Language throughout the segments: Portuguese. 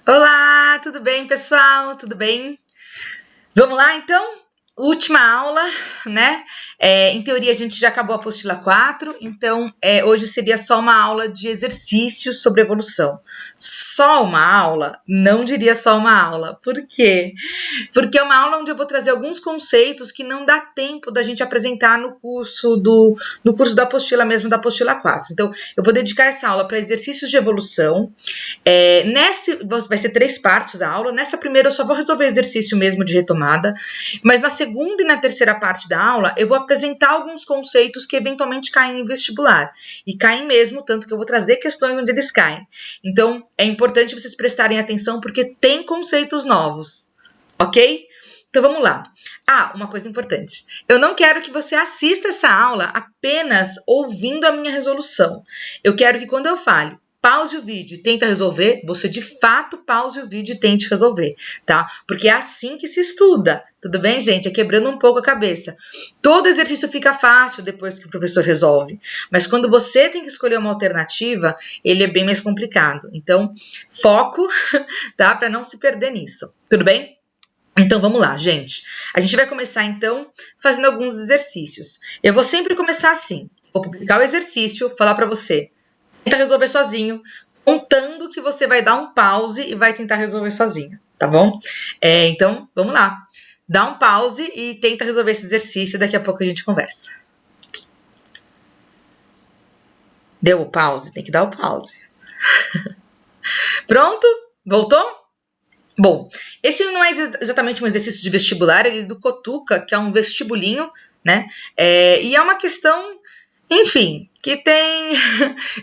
Olá, tudo bem, pessoal? Tudo bem? Vamos lá, então? Última aula, né? Em teoria, a gente já acabou a apostila 4, então hoje seria só uma aula de exercícios sobre evolução. Só uma aula? Não diria só uma aula. Por quê? Porque é uma aula onde eu vou trazer alguns conceitos que não dá tempo da gente apresentar no curso da apostila mesmo, da apostila 4. Então, eu vou dedicar essa aula para exercícios de evolução. Vai ser 3 partes a aula. Nessa primeira eu só vou resolver exercício mesmo de retomada, mas na segunda e na terceira parte da aula eu vou apresentar alguns conceitos que eventualmente caem em vestibular, e caem mesmo, tanto que eu vou trazer questões onde eles caem. Então é importante vocês prestarem atenção porque tem conceitos novos, ok? Então vamos lá. Uma coisa importante. Eu não quero que você assista essa aula apenas ouvindo a minha resolução. Eu quero que quando eu fale, pause o vídeo e tenta resolver, você de fato pause o vídeo e tente resolver, tá? Porque é assim que se estuda, tudo bem, gente? É quebrando um pouco a cabeça. Todo exercício fica fácil depois que o professor resolve, mas quando você tem que escolher uma alternativa, ele é bem mais complicado. Então, foco, tá? Para não se perder nisso, tudo bem? Então, vamos lá, gente. A gente vai começar, então, fazendo alguns exercícios. Eu vou sempre começar assim. Vou publicar o exercício, falar para você. Tenta resolver sozinho, contando que você vai dar um pause e vai tentar resolver sozinho, tá bom? Então, vamos lá. Dá um pause e tenta resolver esse exercício. Daqui a pouco a gente conversa. Deu o pause? Tem que dar o pause. Pronto? Voltou? Bom, esse não é exatamente um exercício de vestibular, ele é do Cotuca, que é um vestibulinho, né? E é uma questão, enfim, que tem...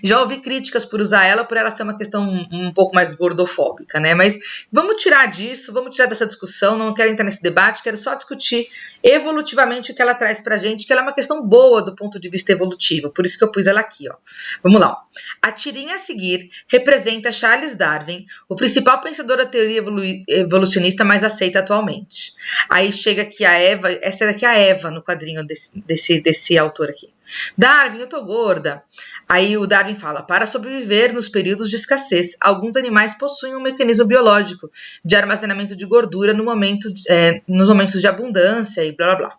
Já ouvi críticas por usar ela, por ela ser uma questão um pouco mais gordofóbica, né? Mas vamos tirar disso, vamos tirar dessa discussão, não quero entrar nesse debate, quero só discutir evolutivamente o que ela traz pra gente, que ela é uma questão boa do ponto de vista evolutivo, por isso que eu pus ela aqui, ó. Vamos lá, ó. A tirinha a seguir representa Charles Darwin, o principal pensador da teoria evolucionista mais aceita atualmente. Aí chega aqui a Eva, essa daqui é a Eva no quadrinho desse autor aqui. Darwin, eu tô gorda. Aí o Darwin fala, para sobreviver nos períodos de escassez, alguns animais possuem um mecanismo biológico de armazenamento de gordura nos momentos de abundância e blá blá blá.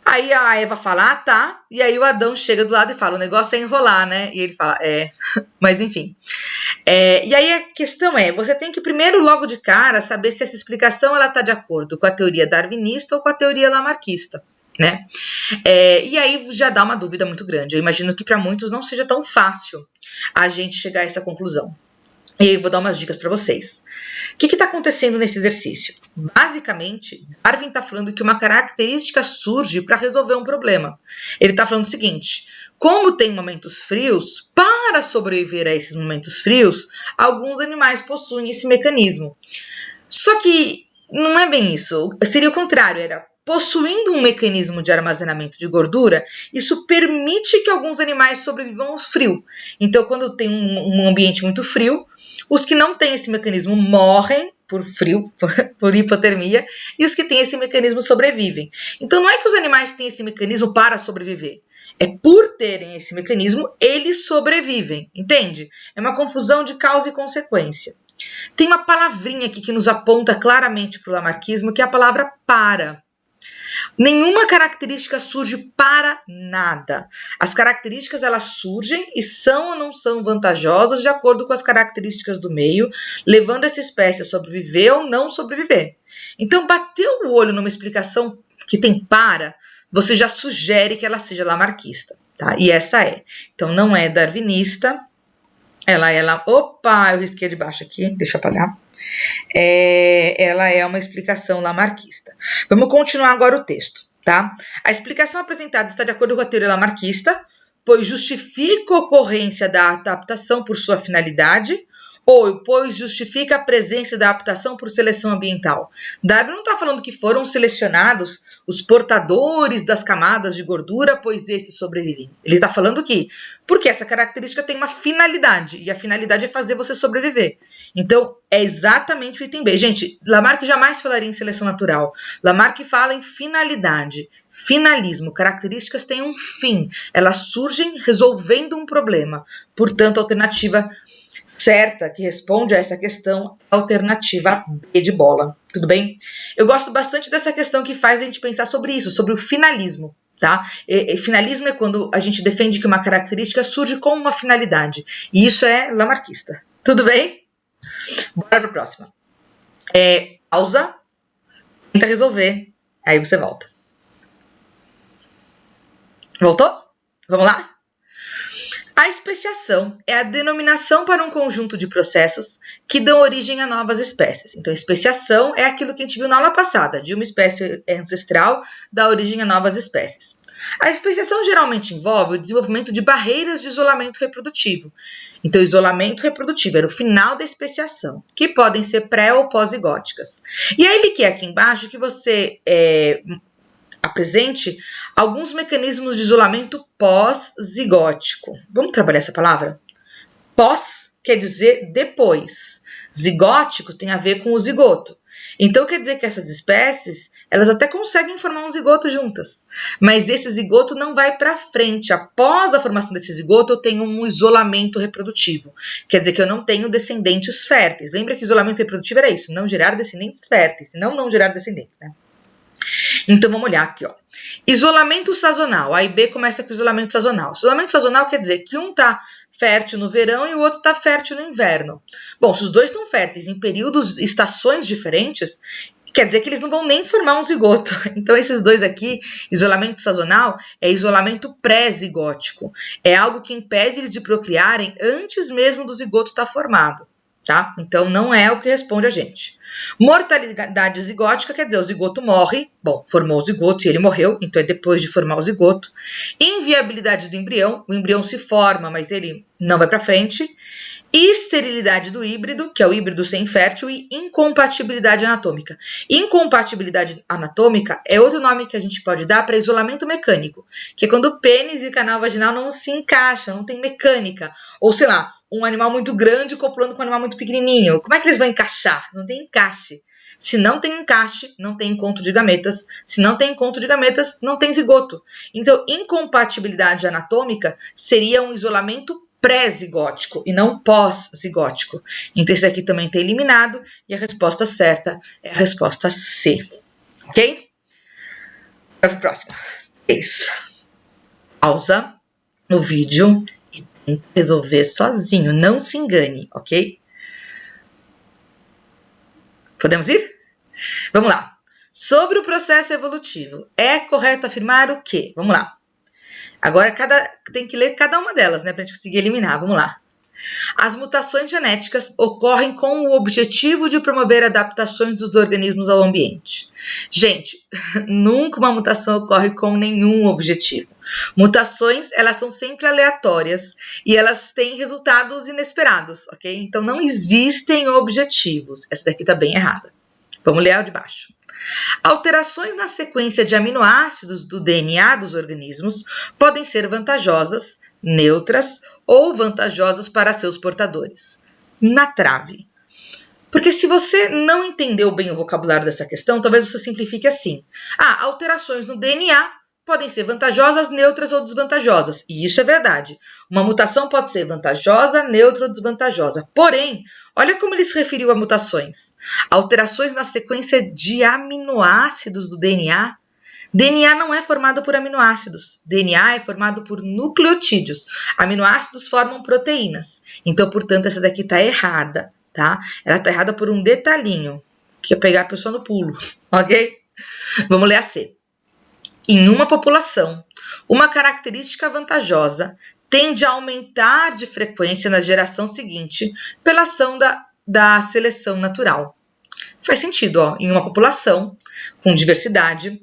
Aí a Eva fala, tá. E aí o Adão chega do lado e fala, o negócio é enrolar, né? E ele fala, mas enfim. E aí a questão você tem que primeiro, logo de cara, saber se essa explicação ela tá de acordo com a teoria darwinista ou com a teoria lamarckista, né? E aí já dá uma dúvida muito grande. Eu imagino que para muitos não seja tão fácil a gente chegar a essa conclusão. E aí eu vou dar umas dicas para vocês. O que está acontecendo nesse exercício? Basicamente, Darwin está falando que uma característica surge para resolver um problema. Ele está falando o seguinte, como tem momentos frios, para sobreviver a esses momentos frios, alguns animais possuem esse mecanismo. Só que não é bem isso, seria o contrário, era possuindo um mecanismo de armazenamento de gordura, isso permite que alguns animais sobrevivam ao frio. Então, quando tem um ambiente muito frio, os que não têm esse mecanismo morrem por frio, por hipotermia, e os que têm esse mecanismo sobrevivem. Então, não é que os animais têm esse mecanismo para sobreviver. É por terem esse mecanismo, eles sobrevivem, entende? É uma confusão de causa e consequência. Tem uma palavrinha aqui que nos aponta claramente para o lamarckismo, que é a palavra para. Nenhuma característica surge para nada. As características elas surgem e são ou não são vantajosas de acordo com as características do meio, levando essa espécie a sobreviver ou não sobreviver. Então, bateu o olho numa explicação que tem para, você já sugere que ela seja lamarckista, tá? E essa é. Então, não é darwinista. Opa, eu risquei de baixo aqui, deixa eu apagar. Ela é uma explicação lamarckista. Vamos continuar agora o texto, tá? A explicação apresentada está de acordo com a teoria lamarckista, pois justifica a ocorrência da adaptação por sua finalidade, ou pois justifica a presença da adaptação por seleção ambiental. Darwin não está falando que foram selecionados os portadores das camadas de gordura, pois esses sobrevivem. Ele está falando que, porque essa característica tem uma finalidade, e a finalidade é fazer você sobreviver. Então, é exatamente o item B. Gente, Lamarck jamais falaria em seleção natural. Lamarck fala em finalidade. Finalismo, características têm um fim. Elas surgem resolvendo um problema. Portanto, a alternativa certa que responde a essa questão é a alternativa B de bola, tudo bem? Eu gosto bastante dessa questão que faz a gente pensar sobre isso, sobre o finalismo, tá? Finalismo é quando a gente defende que uma característica surge com uma finalidade, e isso é lamarquista, tudo bem? Bora para a próxima. Pausa, tenta resolver, aí você volta. Voltou? Vamos lá? A especiação é a denominação para um conjunto de processos que dão origem a novas espécies. Então, a especiação é aquilo que a gente viu na aula passada, de uma espécie ancestral dar origem a novas espécies. A especiação geralmente envolve o desenvolvimento de barreiras de isolamento reprodutivo. Então, isolamento reprodutivo era o final da especiação, que podem ser pré- ou pós-zigóticas. E aí ele quer aqui embaixo que você apresente alguns mecanismos de isolamento pós-zigótico. Vamos trabalhar essa palavra? Pós quer dizer depois. Zigótico tem a ver com o zigoto. Então quer dizer que essas espécies, elas até conseguem formar um zigoto juntas, mas esse zigoto não vai para frente. Após a formação desse zigoto, eu tenho um isolamento reprodutivo. Quer dizer que eu não tenho descendentes férteis. Lembra que isolamento reprodutivo era isso, não gerar descendentes férteis, não gerar descendentes, né? Então, vamos olhar aqui, ó. Isolamento sazonal. A e B começa com isolamento sazonal. Isolamento sazonal quer dizer que um tá fértil no verão e o outro tá fértil no inverno. Bom, se os dois estão férteis em períodos, estações diferentes, quer dizer que eles não vão nem formar um zigoto. Então, esses dois aqui, isolamento sazonal, é isolamento pré-zigótico. É algo que impede eles de procriarem antes mesmo do zigoto estar formado. Tá? Então, não é o que responde a gente. Mortalidade zigótica quer dizer o zigoto morre. Bom, formou o zigoto e ele morreu, então é depois de formar o zigoto. Inviabilidade do embrião, o embrião se forma, mas ele não vai para frente. Esterilidade do híbrido, que é o híbrido sem fértil, e incompatibilidade anatômica. Incompatibilidade anatômica é outro nome que a gente pode dar para isolamento mecânico, que é quando o pênis e o canal vaginal não se encaixam, não tem mecânica. Ou sei lá, um animal muito grande coplando com um animal muito pequenininho. Como é que eles vão encaixar? Não tem encaixe. Se não tem encaixe, não tem encontro de gametas. Se não tem encontro de gametas, não tem zigoto. Então, incompatibilidade anatômica seria um isolamento pré-zigótico e não pós-zigótico. Então, esse aqui também está eliminado e a resposta certa é a resposta C. Ok? Para o próximo. 3. Pausa no vídeo e tenta resolver sozinho. Não se engane, ok? Podemos ir? Vamos lá. Sobre o processo evolutivo, é correto afirmar o quê? Vamos lá. Agora tem que ler cada uma delas, né, para a gente conseguir eliminar. Vamos lá. As mutações genéticas ocorrem com o objetivo de promover adaptações dos organismos ao ambiente. Gente, nunca uma mutação ocorre com nenhum objetivo. Mutações, elas são sempre aleatórias e elas têm resultados inesperados, ok? Então, não existem objetivos. Essa daqui está bem errada. Vamos ler a de baixo. Alterações na sequência de aminoácidos do DNA dos organismos podem ser vantajosas, neutras ou vantajosas para seus portadores. Na trave. Porque se você não entendeu bem o vocabulário dessa questão, talvez você simplifique assim. Alterações no DNA podem ser vantajosas, neutras ou desvantajosas. E isso é verdade. Uma mutação pode ser vantajosa, neutra ou desvantajosa. Porém, olha como ele se referiu a mutações. Alterações na sequência de aminoácidos do DNA. DNA não é formado por aminoácidos. DNA é formado por nucleotídeos. Aminoácidos formam proteínas. Então, portanto, essa daqui está errada, tá? Ela está errada por um detalhinho, que é pegar a pessoa no pulo, ok? Vamos ler a C. Em uma população, uma característica vantajosa tende a aumentar de frequência na geração seguinte pela ação da seleção natural. Faz sentido, ó. Em uma população com diversidade,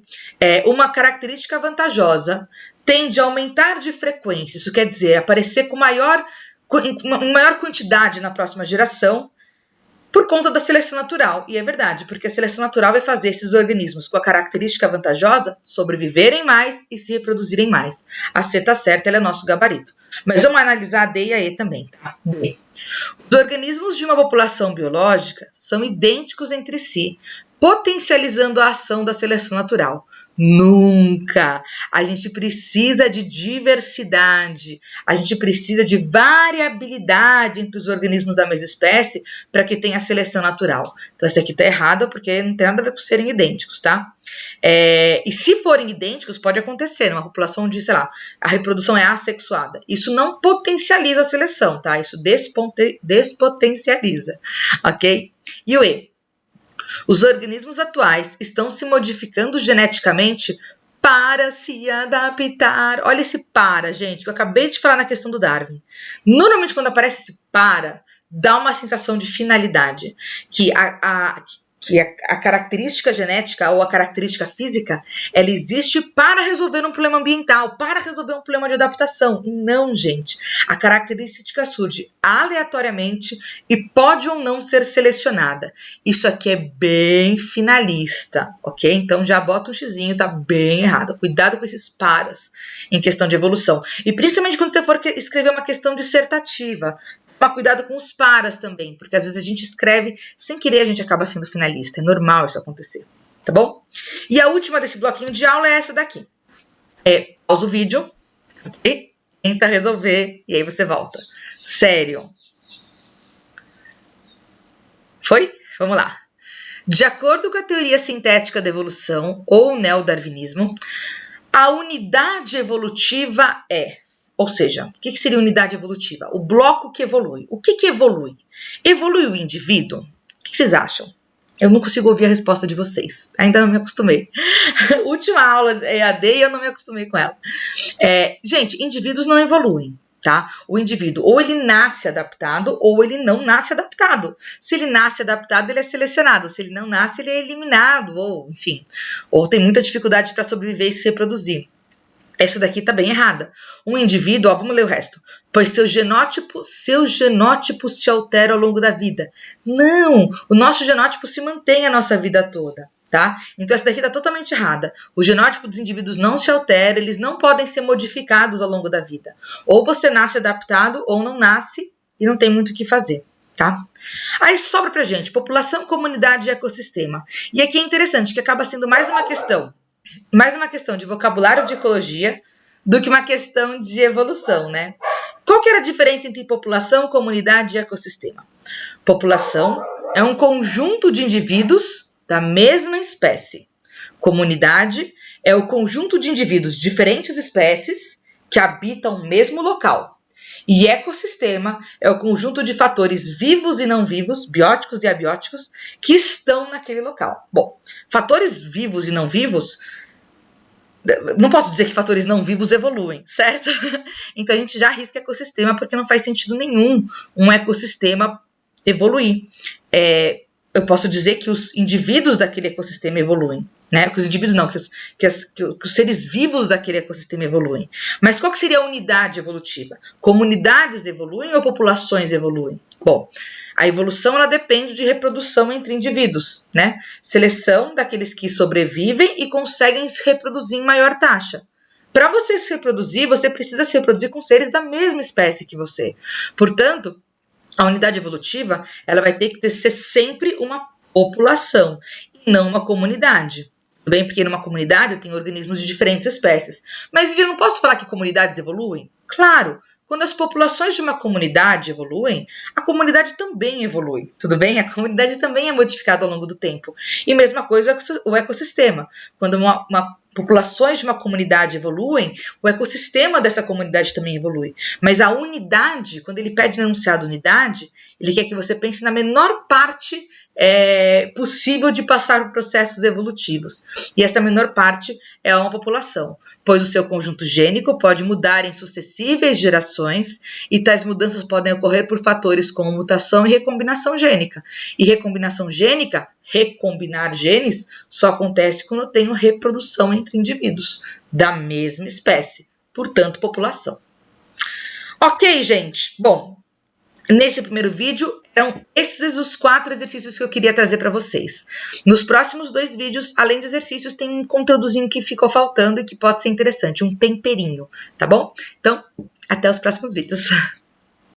uma característica vantajosa tende a aumentar de frequência. Isso quer dizer aparecer em maior quantidade na próxima geração por conta da seleção natural. E é verdade, porque a seleção natural vai fazer esses organismos com a característica vantajosa sobreviverem mais e se reproduzirem mais. A C está certa, ela é nosso gabarito. Mas vamos analisar a D e a E também, tá? D. Os organismos de uma população biológica são idênticos entre si, potencializando a ação da seleção natural. Nunca! A gente precisa de diversidade, a gente precisa de variabilidade entre os organismos da mesma espécie para que tenha seleção natural. Então, essa aqui tá errada porque não tem nada a ver com serem idênticos, tá? E se forem idênticos, pode acontecer numa população onde, sei lá, a reprodução é assexuada. Isso não potencializa a seleção, tá? Isso despotencializa, ok? E o E? Os organismos atuais estão se modificando geneticamente para se adaptar. Olha esse para, gente, que eu acabei de falar na questão do Darwin. Normalmente, quando aparece esse para, dá uma sensação de finalidade, que a característica genética ou a característica física, ela existe para resolver um problema ambiental, para resolver um problema de adaptação. E não, gente. A característica surge aleatoriamente e pode ou não ser selecionada. Isso aqui é bem finalista, ok? Então já bota um xizinho, tá bem errado. Cuidado com esses paras em questão de evolução. E principalmente quando você for escrever uma questão dissertativa. Mas cuidado com os paras também, porque às vezes a gente escreve sem querer, a gente acaba sendo finalista. É normal isso acontecer, tá bom? E a última desse bloquinho de aula é essa daqui. Pausa o vídeo, okay? Tenta resolver e aí você volta. Sério. Foi? Vamos lá. De acordo com a teoria sintética da evolução ou neodarwinismo, a unidade evolutiva é... Ou seja, o que seria unidade evolutiva? O bloco que evolui. O que evolui? Evolui o indivíduo? O que vocês acham? Eu não consigo ouvir a resposta de vocês. Ainda não me acostumei. Última aula EAD e eu não me acostumei com ela. Gente, indivíduos não evoluem, tá? O indivíduo ou ele nasce adaptado ou ele não nasce adaptado. Se ele nasce adaptado, ele é selecionado. Se ele não nasce, ele é eliminado. Ou, enfim, ou tem muita dificuldade para sobreviver e se reproduzir. Essa daqui tá bem errada. Um indivíduo, vamos ler o resto. Pois seu genótipo se altera ao longo da vida. Não, o nosso genótipo se mantém a nossa vida toda, tá? Então essa daqui tá totalmente errada. O genótipo dos indivíduos não se altera, eles não podem ser modificados ao longo da vida. Ou você nasce adaptado ou não nasce e não tem muito o que fazer, tá? Aí sobra pra gente população, comunidade e ecossistema. E aqui é interessante que acaba sendo mais uma questão de vocabulário de ecologia do que uma questão de evolução, né? Qual que era a diferença entre população, comunidade e ecossistema? População é um conjunto de indivíduos da mesma espécie. Comunidade é o conjunto de indivíduos de diferentes espécies que habitam o mesmo local. E ecossistema é o conjunto de fatores vivos e não vivos, bióticos e abióticos, que estão naquele local. Bom, fatores vivos e não vivos, não posso dizer que fatores não vivos evoluem, certo? Então a gente já arrisca ecossistema porque não faz sentido nenhum um ecossistema evoluir. Eu posso dizer que os indivíduos daquele ecossistema evoluem, né? Que os indivíduos não, que os seres vivos daquele ecossistema evoluem. Mas qual que seria a unidade evolutiva? Comunidades evoluem ou populações evoluem? Bom, a evolução ela depende de reprodução entre indivíduos, né? Seleção daqueles que sobrevivem e conseguem se reproduzir em maior taxa. Para você se reproduzir, você precisa se reproduzir com seres da mesma espécie que você. Portanto, a unidade evolutiva, ela vai ter que ser sempre uma população e não uma comunidade. Tudo bem? Porque numa comunidade eu tenho organismos de diferentes espécies. Mas eu não posso falar que comunidades evoluem? Claro, quando as populações de uma comunidade evoluem, a comunidade também evolui. Tudo bem? A comunidade também é modificada ao longo do tempo. E mesma coisa o ecossistema. Quando populações de uma comunidade evoluem, o ecossistema dessa comunidade também evolui. Mas a unidade, quando ele pede no enunciado unidade, ele quer que você pense na menor parte possível de passar por processos evolutivos. E essa menor parte é uma população, pois o seu conjunto gênico pode mudar em sucessivas gerações e tais mudanças podem ocorrer por fatores como mutação e recombinação gênica. E recombinação gênica, recombinar genes, só acontece quando eu tenho reprodução entre indivíduos da mesma espécie, portanto, população. Ok, gente? Bom, nesse primeiro vídeo, eram esses os 4 exercícios que eu queria trazer para vocês. Nos próximos 2 vídeos, além de exercícios, tem um conteúdozinho que ficou faltando e que pode ser interessante, um temperinho, tá bom? Então, até os próximos vídeos.